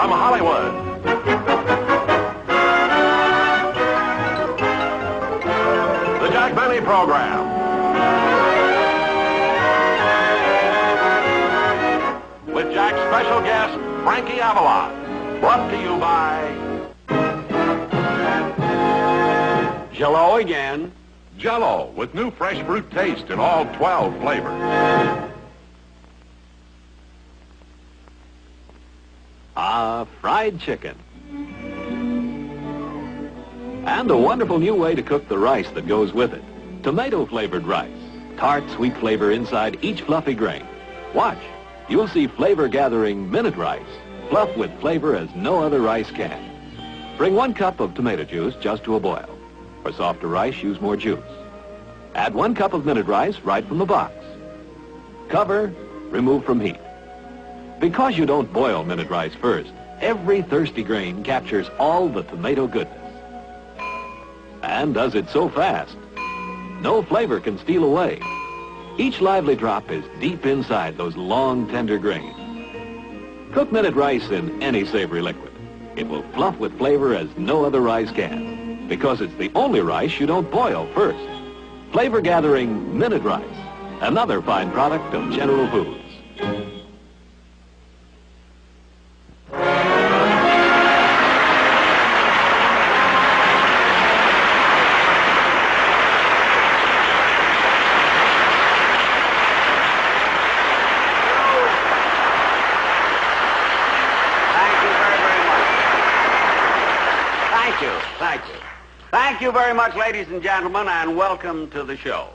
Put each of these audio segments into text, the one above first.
from Hollywood. The Jack Benny Program. With Jack's special guest, Frankie Avalon. Brought to you by... Jell-O again. Jell-O, with new fresh fruit taste in all 12 flavors. Fried chicken. And a wonderful new way to cook the rice that goes with it. Tomato-flavored rice. Tart, sweet flavor inside each fluffy grain. Watch. You'll see flavor-gathering minute rice. Fluff with flavor as no other rice can. Bring 1 cup of tomato juice just to a boil. For softer rice, use more juice. Add 1 cup of minute rice right from the box. Cover, remove from heat. Because you don't boil minute rice first, every thirsty grain captures all the tomato goodness. And does it so fast, no flavor can steal away. Each lively drop is deep inside those long, tender grains. Cook minute rice in any savory liquid. It will fluff with flavor as no other rice can, because it's the only rice you don't boil first. Flavor-gathering minute rice, another fine product of General Foods. Thank you very much, ladies and gentlemen, and welcome to the show.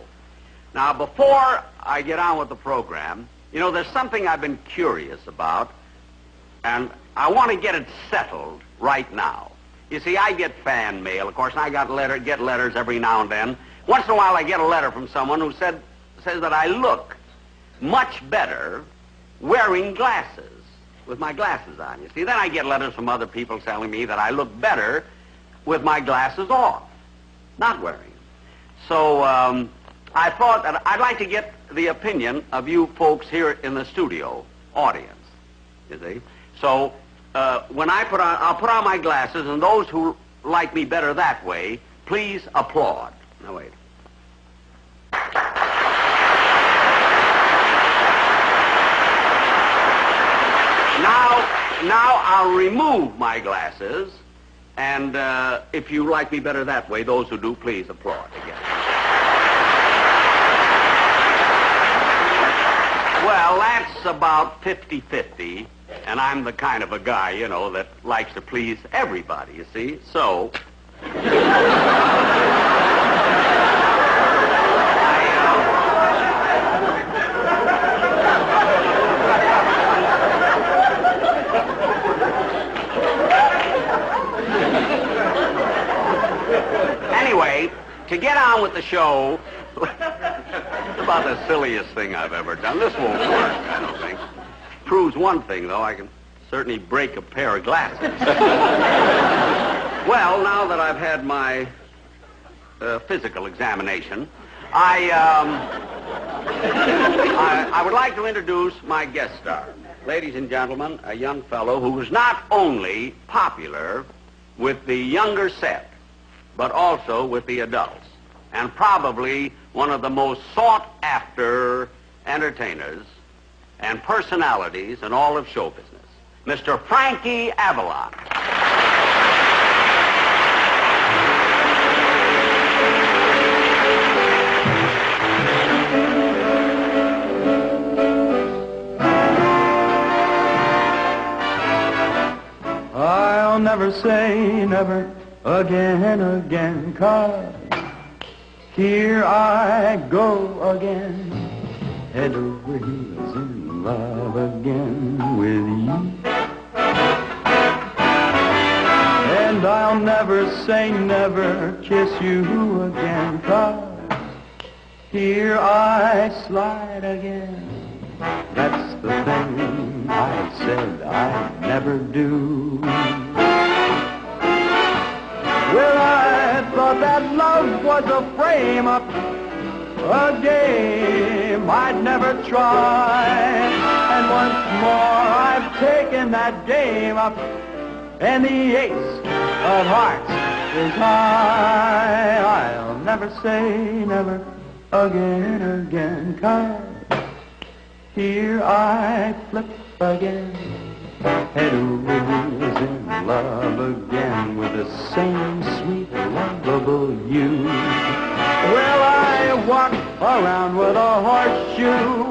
Now, before I get on with the program, you know, there's something I've been curious about, and I want to get it settled right now. You see, I get fan mail, of course, and I get letters every now and then. Once in a while, I get a letter from someone who says that I look much better wearing glasses, with my glasses on. You see, then I get letters from other people telling me that I look better with my glasses off, not wearing them. So I thought that I'd like to get the opinion of you folks here in the studio audience, you see. So when I'll put on my glasses, and those who like me better that way, please applaud. Now wait. Now I'll remove my glasses. And if you like me better that way, those who do, please applaud again. Well, that's about 50-50, and I'm the kind of a guy, you know, that likes to please everybody, you see. So... Anyway, to get on with the show, it's about the silliest thing I've ever done. This won't work, I don't think. Proves one thing, though. I can certainly break a pair of glasses. Well, now that I've had my physical examination, I would like to introduce my guest star. Ladies and gentlemen, a young fellow who is not only popular with the younger set, but also with the adults, and probably one of the most sought-after entertainers and personalities in all of show business, Mr. Frankie Avalon. I'll never say never again, 'cause here I go again, head over heels in love again with you. And I'll never say never, kiss you again, 'cause here I slide again. That's the thing I said I'd never do. Well, I thought that love was a frame-up, a game I'd never try. And once more I I've taken that game up, and the ace of hearts is high. I'll never say never again, 'cause here I flip again. Head over heels in love again with the same sweet, lovable you. Well, I walk around with a horseshoe.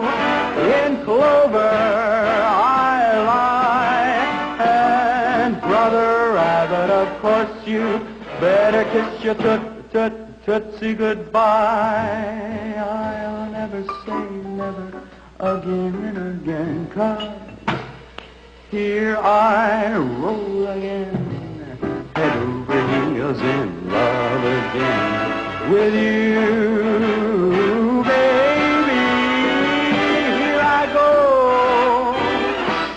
In clover I lie. And Brother Rabbit, of course you better kiss your tootsie goodbye. I'll never say never again, 'cause here I roll again, head over heels in love again with you, baby. Here I go,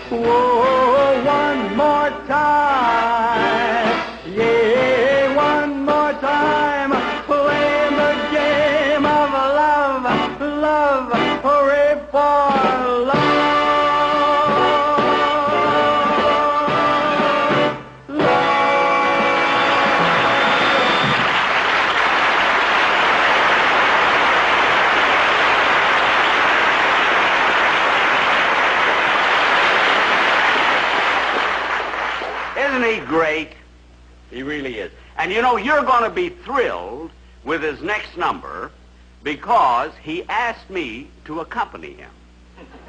whoa, one more time, yeah, one more time, playing the game of love, hooray for love. Isn't he great? He really is. And you know, you're going to be thrilled with his next number because he asked me to accompany him.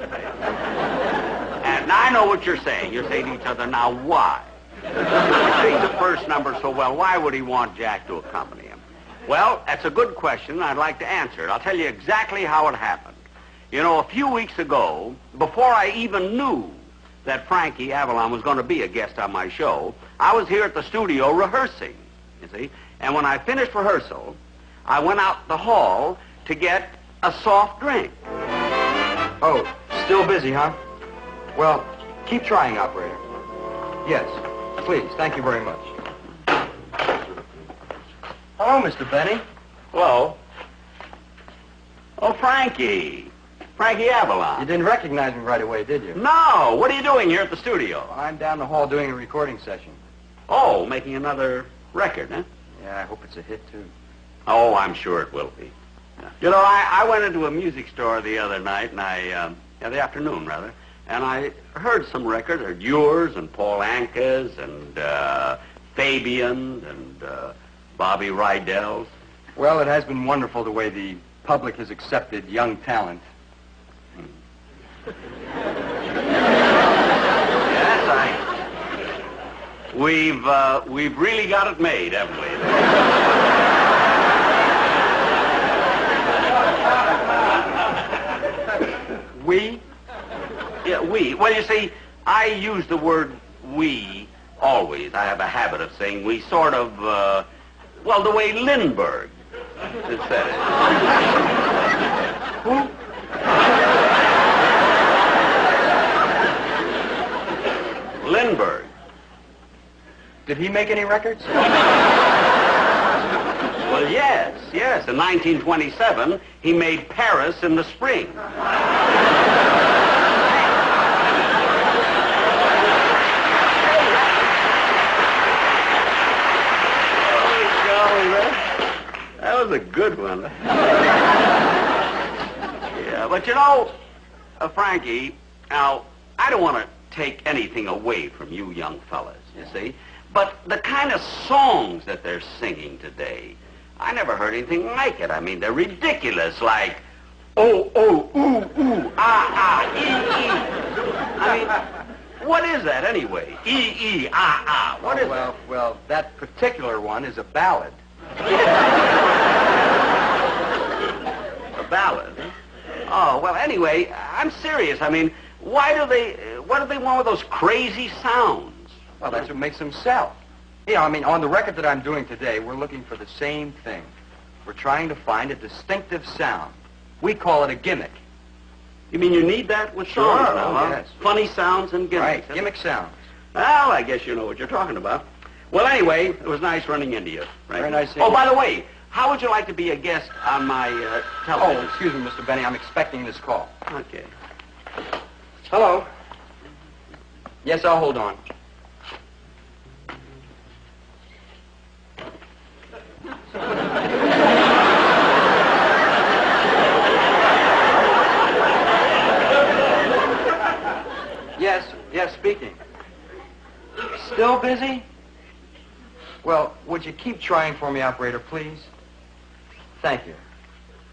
And now I know what you're saying. You're saying to each other, now why? He sang the first number so well, why would he want Jack to accompany him? Well, that's a good question, and I'd like to answer it. I'll tell you exactly how it happened. You know, a few weeks ago, before I even knew that Frankie Avalon was going to be a guest on my show, I was here at the studio rehearsing, you see. And when I finished rehearsal, I went out the hall to get a soft drink. Oh, still busy, huh? Well, keep trying, operator. Yes, please. Thank you very much. Hello, Mr. Benny. Hello. Oh, Frankie. Frankie Avalon. You didn't recognize me right away, did you? No. What are you doing here at the studio? Well, I'm down the hall doing a recording session. Oh, making another record, huh? Yeah, I hope it's a hit, too. Oh, I'm sure it will be. You know, I went into a music store the other night, and the afternoon, rather, and I heard some records. I heard yours and Paul Anka's and Fabian's and Bobby Rydell's. Well, it has been wonderful the way the public has accepted young talent. Yes, we've really got it made, haven't we? We? Yeah, we. Well, you see, I use the word we always. I have a habit of saying we, sort of, well, the way Lindbergh said it. Who? Lindbergh. Did he make any records? Well, yes. In 1927, he made Paris in the Spring. That was a good one. Yeah, but you know, Frankie, now, I don't want to take anything away from you young fellas, you see, but the kind of songs that they're singing today, I never heard anything like it. I mean, they're ridiculous, like, oh, oh, ooh, ooh, ah, ah, ee, ee. I mean, what is that anyway? E, e, ah, ah. What is that? Well, that particular one is a ballad. A ballad? Oh, well, anyway, I'm serious. I mean, what do they want with those crazy sounds? Well, that's what makes them sell. You know, I mean, on the record that I'm doing today, we're looking for the same thing. We're trying to find a distinctive sound. We call it a gimmick. You mean you need that with songs Sure, now, huh? yes. Funny sounds and gimmicks. Right, gimmick sounds. Well, I guess you know what you're talking about. Well, anyway, it was nice running into you. Right? Very nice seeing Oh, you. by the way, how would you like to be a guest on my Oh, television? excuse me, Mr. Benny. I'm expecting this call. Okay. Hello. Yes, I'll hold on. Yes, speaking. Still busy? Well, would you keep trying for me, operator, please? Thank you.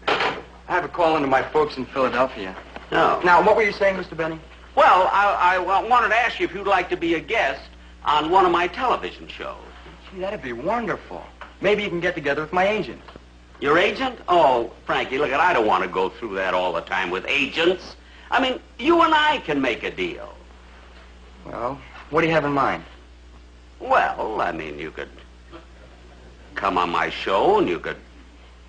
I have a call into my folks in Philadelphia. No. Now, what were you saying, Mr. Benny? Well, I wanted to ask you if you'd like to be a guest on one of my television shows. Gee, that'd be wonderful. Maybe you can get together with my agent. Your agent? Oh, Frankie, look, I don't want to go through that all the time with agents. I mean, you and I can make a deal. Well, what do you have in mind? Well, I mean, you could come on my show and you could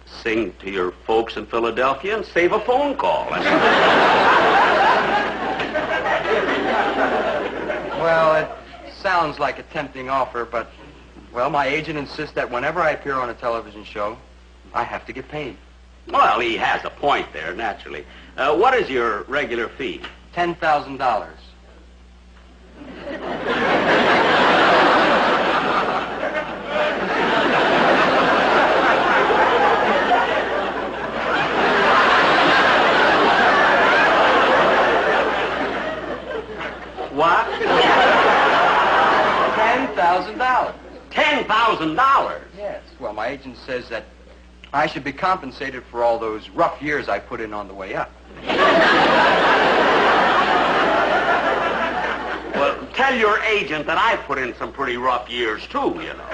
sing to your folks in Philadelphia and save a phone call. Well, it sounds like a tempting offer, but, well, my agent insists that whenever I appear on a television show, I have to get paid. Well, he has a point there, naturally. What is your regular fee? $10,000. What? $10,000. $10,000? Yes. Well, my agent says that I should be compensated for all those rough years I put in on the way up. Well, tell your agent that I put in some pretty rough years, too, you know.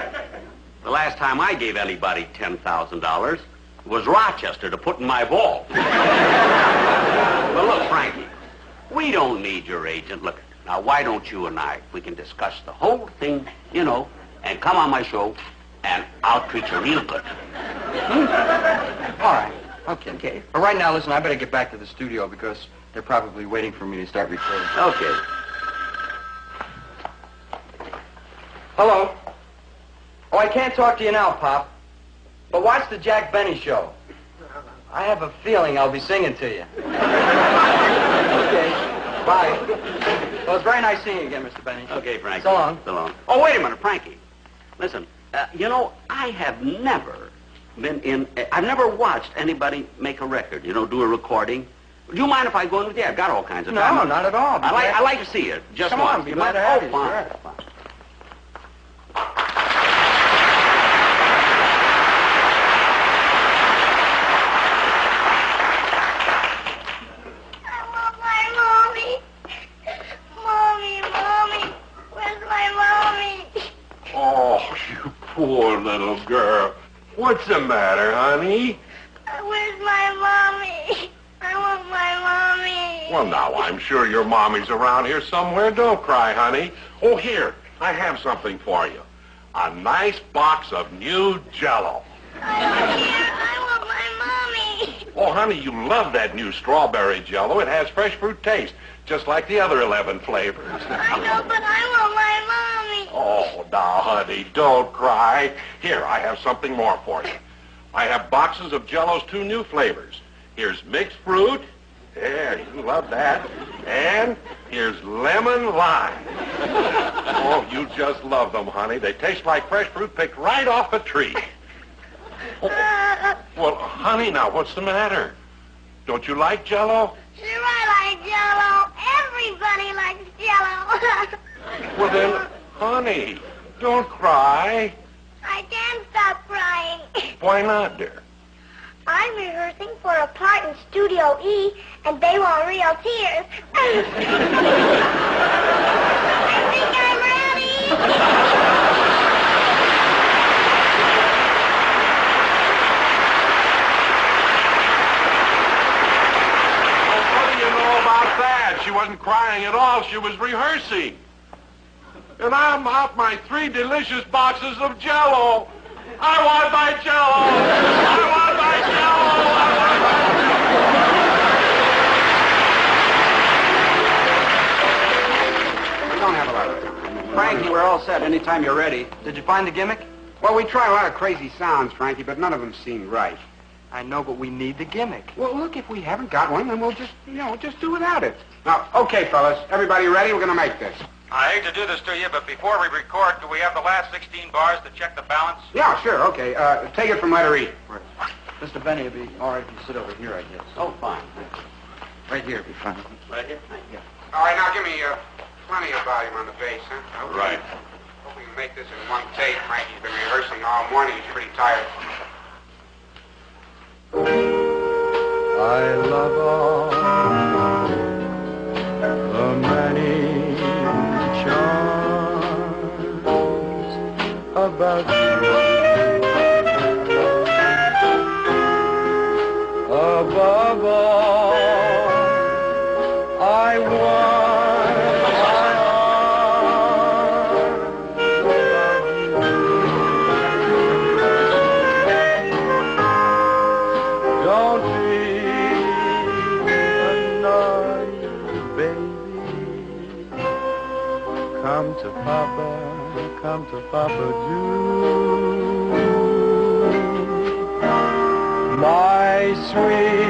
The last time I gave anybody $10,000 was Rochester to put in my vault. Well, look, Frankie, we don't need your agent. Look, now, why don't you and I, we can discuss the whole thing, you know, and come on my show, and I'll treat you real good. All right. Okay. But right now, listen, I better get back to the studio because they're probably waiting for me to start recording. Okay. Hello. Oh, I can't talk to you now, Pop. But watch the Jack Benny show. I have a feeling I'll be singing to you. Okay. Bye. Well, it's very nice seeing you again, Mr. Benny. Okay, Frankie. So long. So long. Oh, wait a minute, Frankie. Listen, you know, I have never I've never watched anybody make a record, you know, do a recording. Do you mind if I go in with you? I've got all kinds of time. No, not at all. I like to see it. Just Come once. on, be glad to have you. Fine. Sure. Fine. Poor little girl. What's the matter, honey? Where's my mommy? I want my mommy. Well, now, I'm sure your mommy's around here somewhere. Don't cry, honey. Oh, here, I have something for you. A nice box of new Jell-O. I want my mommy. Oh, honey, you love that new strawberry Jell-O. It has fresh fruit taste, just like the other 11 flavors. I know, but I want my mommy. Oh, now, honey, don't cry. Here, I have something more for you. I have boxes of Jell-O's 2 new flavors. Here's mixed fruit. Yeah, you love that. And here's lemon lime. Oh, you just love them, honey. They taste like fresh fruit picked right off a tree. Oh, well, honey, now, what's the matter? Don't you like Jell-O? Sure, I like Jell-O. Everybody likes Jell-O. Well, then, honey, don't cry. I can't stop crying. Why not, dear? I'm rehearsing for a part in Studio E, and they want real tears. I think I'm ready. What do you know about that? She wasn't crying at all. She was rehearsing. And I'm out my 3 delicious boxes of Jell-O. I want my Jell-O. I want my Jell-O. I want my We don't have a lot of time. Frankie, we're all set. Anytime you're ready. Did you find the gimmick? Well, we tried a lot of crazy sounds, Frankie, but none of them seemed right. I know, but we need the gimmick. Well, look, if we haven't got one, then we'll just do without it. Now, okay, fellas, everybody ready? We're going to make this. I hate to do this to you, but before we record, do we have the last 16 bars to check the balance? Yeah, sure, okay. Take it from letter E. Mr. Benny, it'd be all right if you sit over here, I guess. Oh, fine. Right here would be fine. Right here? Yeah. All right, now give me plenty of volume on the bass, huh? Okay. Right. Hope we can make this in one take. Frankie's been rehearsing all morning. He's pretty tired. I love all the many charms about you. Above all, I want my arms about you. Don't be annoyed, baby. Come to Papa, do. My sweet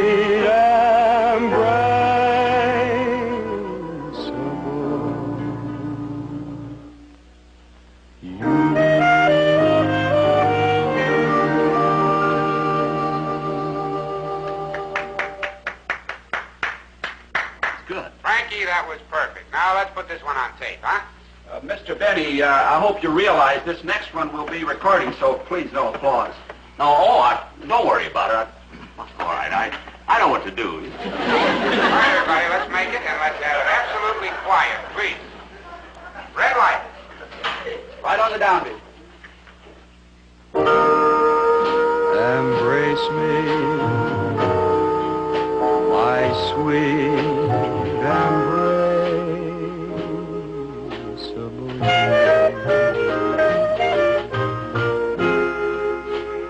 Good. Frankie, that was perfect. Now let's put this one on tape, huh? Mr. Benny, I hope you realize this next one will be recording, so please no applause. No, don't worry about it. All right, I know what to do. All right, everybody, let's make it, and let's have it absolutely quiet, please. Red light. Right on the downbeat. Embrace me, my sweet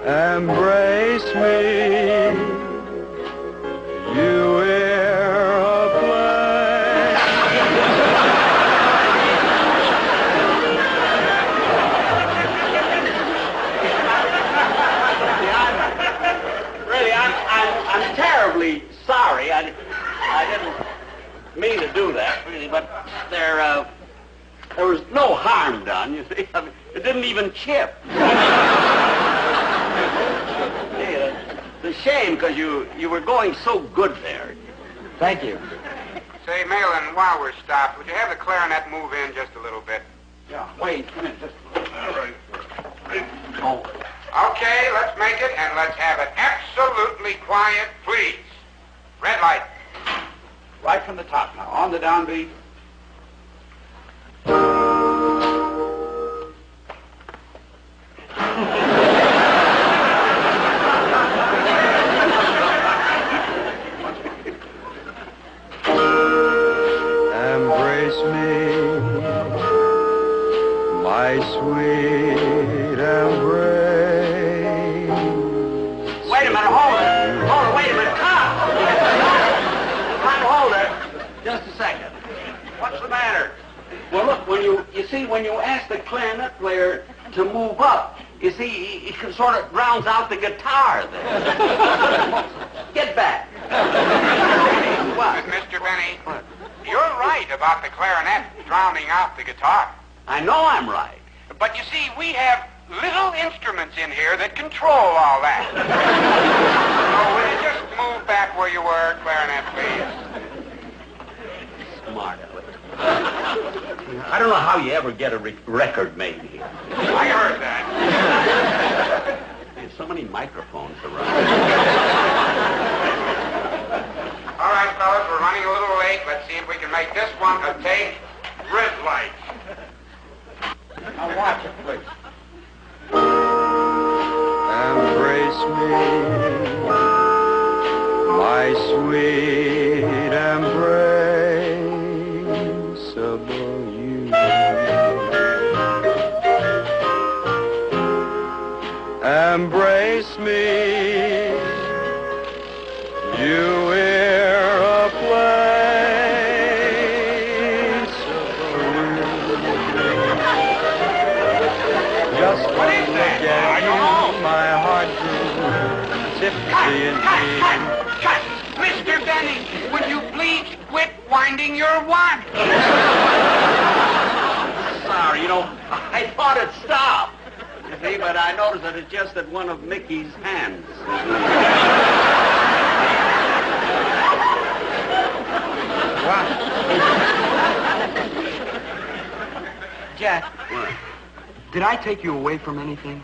embrace me, you airplane. I'm terribly sorry. I didn't mean to do that, really, but there was no harm done, you see. I mean, it didn't even chip. It's a shame, because you were going so good there. Thank you. Say, Malin, while we're stopped, would you have the clarinet move in just a little bit? Yeah, wait a minute. All right. Oh. Okay, let's make it, and let's have it absolutely quiet, please. Red light. Right from the top now, on the downbeat. Embrace me, my sweet embrace. Wait a minute, hold it. Wait a minute. Hold it. Just a second. What's the matter? Well, look, when you ask the clarinet player to move up, you see, he sort of drowns out the guitar there. Get back. What? Mr. Benny, you're right about the clarinet drowning out the guitar. I know I'm right. But you see, we have little instruments in here that control all that. So will you just move back where you were, clarinet, please? Smart aleck. I don't know how you ever get a record made here. I heard that. There's so many microphones around. All right, fellas, we're running a little late. Let's see if we can make this one a take. Red light. Now watch it, please. Embrace me, my sweet embraceable you. Embrace me, you Cut! Mr. Benny, would you please quit winding your watch? but I noticed that it's just at one of Mickey's hands. Wow. Jack, did I take you away from anything?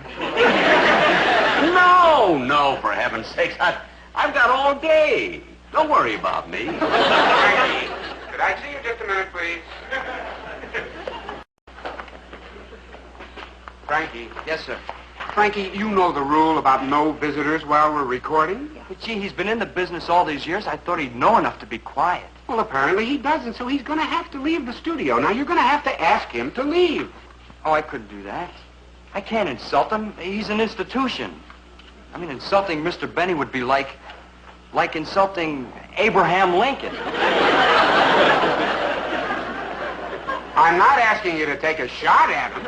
No, for heaven's sakes. I've got all day. Don't worry about me. Frankie, could I see you just a minute, please? Frankie. Yes, sir. Frankie, you know the rule about no visitors while we're recording? But gee, he's been in the business all these years. I thought he'd know enough to be quiet. Well, apparently he doesn't, so he's going to have to leave the studio. Now, you're going to have to ask him to leave. Oh, I couldn't do that. I can't insult him. He's an institution. I mean, insulting Mr. Benny would be like insulting Abraham Lincoln. I'm not asking you to take a shot at him.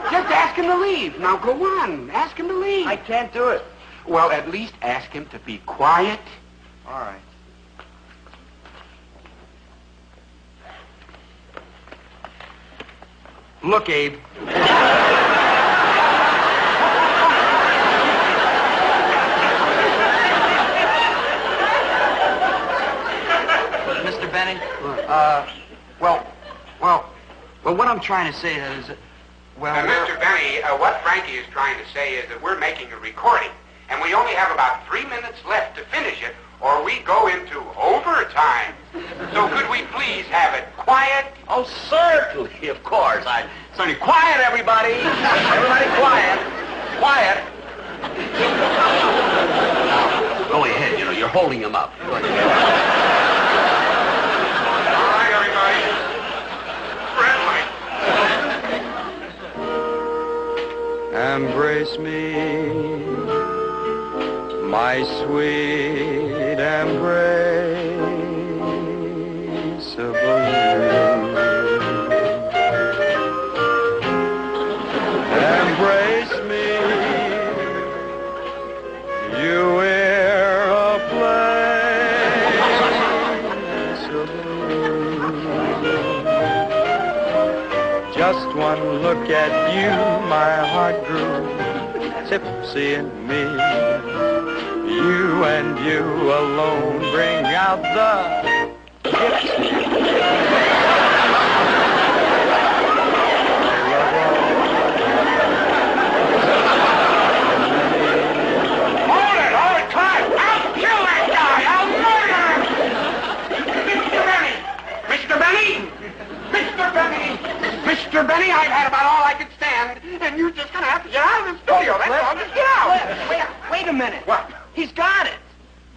Just ask him to leave. Now, go on. Ask him to leave. I can't do it. Well, at least ask him to be quiet. All right. Look, Abe. Mr. Benny, well, what I'm trying to say is, Mr. Benny, what Frankie is trying to say is that we're making a recording, and we only have about 3 minutes left to finish it, or we go into overtime. So could we please have it quiet? Oh, certainly, of course. Certainly. Quiet, everybody. Everybody quiet. Quiet. Now, go ahead, you're holding him up. Go ahead. All right, everybody. Friendly. Embrace me, my sweet embraceable embrace me, you wear a placeable. Just one look at you, my heart grew tipsy in me. You and you alone bring out the gypsy. Hold it, cut! I'll kill that guy! I'll murder him! Mr. Benny, I've had about all I could stand, and you're just gonna have to get out of the studio. That's all. Just get out. Wait a minute. What? He's got it.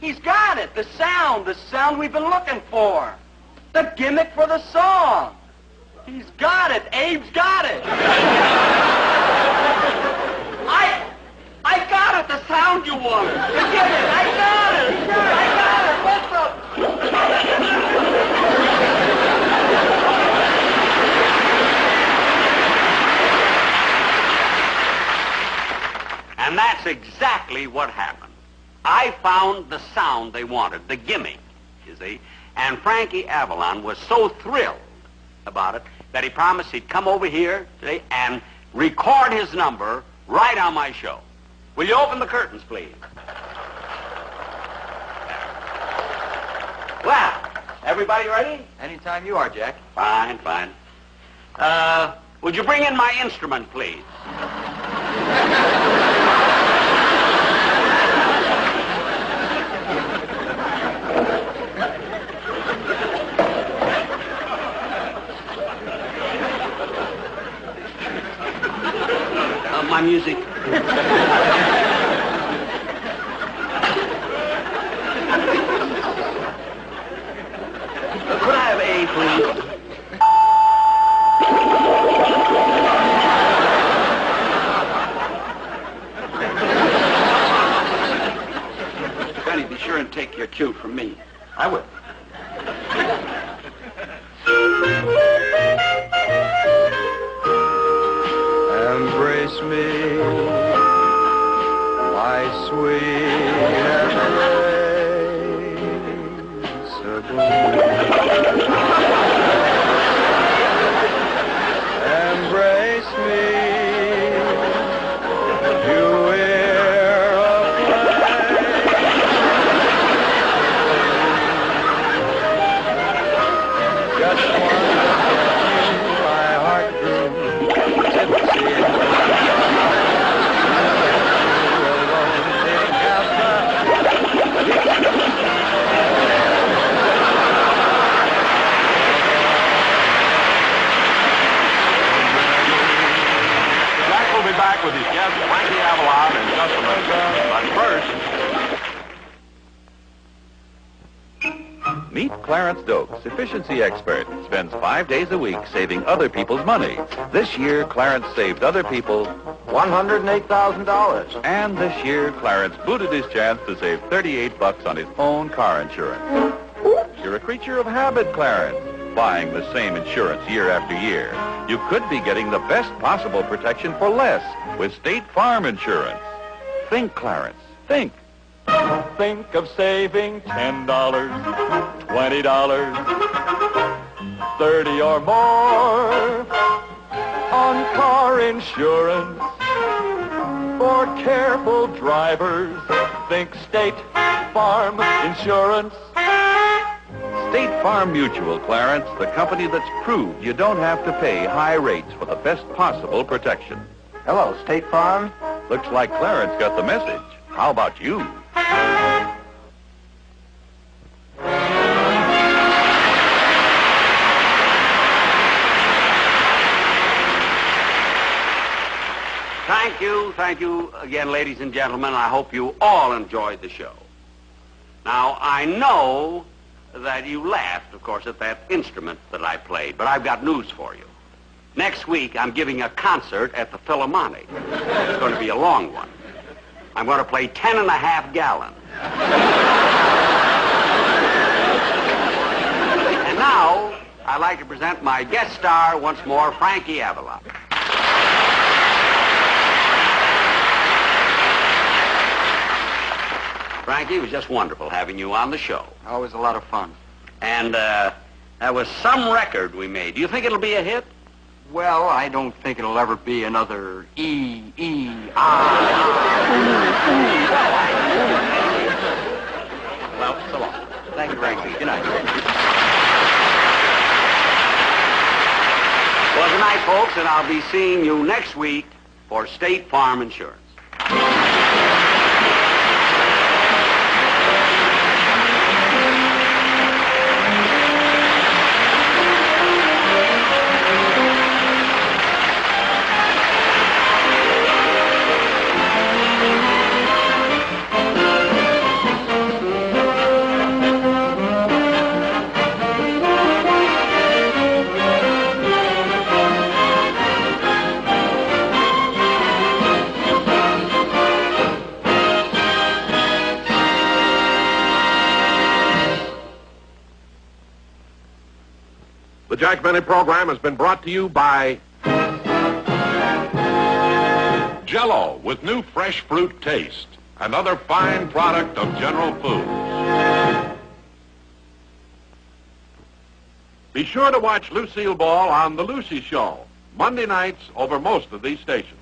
He's got it. The sound we've been looking for. The gimmick for the song. He's got it. Abe's got it. I got it. The sound you wanted. The gimmick. I got it. What's up? And that's exactly what happened. I found the sound they wanted, the gimmick, you see. And Frankie Avalon was so thrilled about it that he promised he'd come over here today and record his number right on my show. Will you open the curtains, please? Well, everybody ready? Anytime you are, Jack. Fine. Would you bring in my instrument, please? My music. Could I have A, please? Mr. Benny, be sure and take your cue from me. I will. Embrace me, my sweet embraceable. Embrace Clarence Dokes, efficiency expert, spends 5 days a week saving other people's money. This year, Clarence saved other people $108,000. And this year, Clarence booted his chance to save $38 on his own car insurance. You're a creature of habit, Clarence, buying the same insurance year after year. You could be getting the best possible protection for less with State Farm Insurance. Think, Clarence, think. Think of saving $10, $20, $30 or more on car insurance. For careful drivers, think State Farm Insurance. State Farm Mutual, Clarence, the company that's proved you don't have to pay high rates for the best possible protection. Hello, State Farm. Looks like Clarence got the message. How about you? Thank you again, ladies and gentlemen. I hope you all enjoyed the show. Now, I know that you laughed, of course, at that instrument that I played, but I've got news for you. Next week, I'm giving a concert at the Philharmonic. It's going to be a long one. I'm going to play 10.5 gallons. And now, I'd like to present my guest star once more, Frankie Avalon. Frankie, it was just wonderful having you on the show. Always a lot of fun. And that was some record we made. Do you think it'll be a hit? Well, I don't think it'll ever be another E-E-I. Well, so long. Thank you very much. Good night. Well, good night, folks, and I'll be seeing you next week for State Farm Insurance. The Jack Benny program has been brought to you by Jell-O with new fresh fruit taste, another fine product of General Foods. Be sure to watch Lucille Ball on The Lucy Show, Monday nights over most of these stations.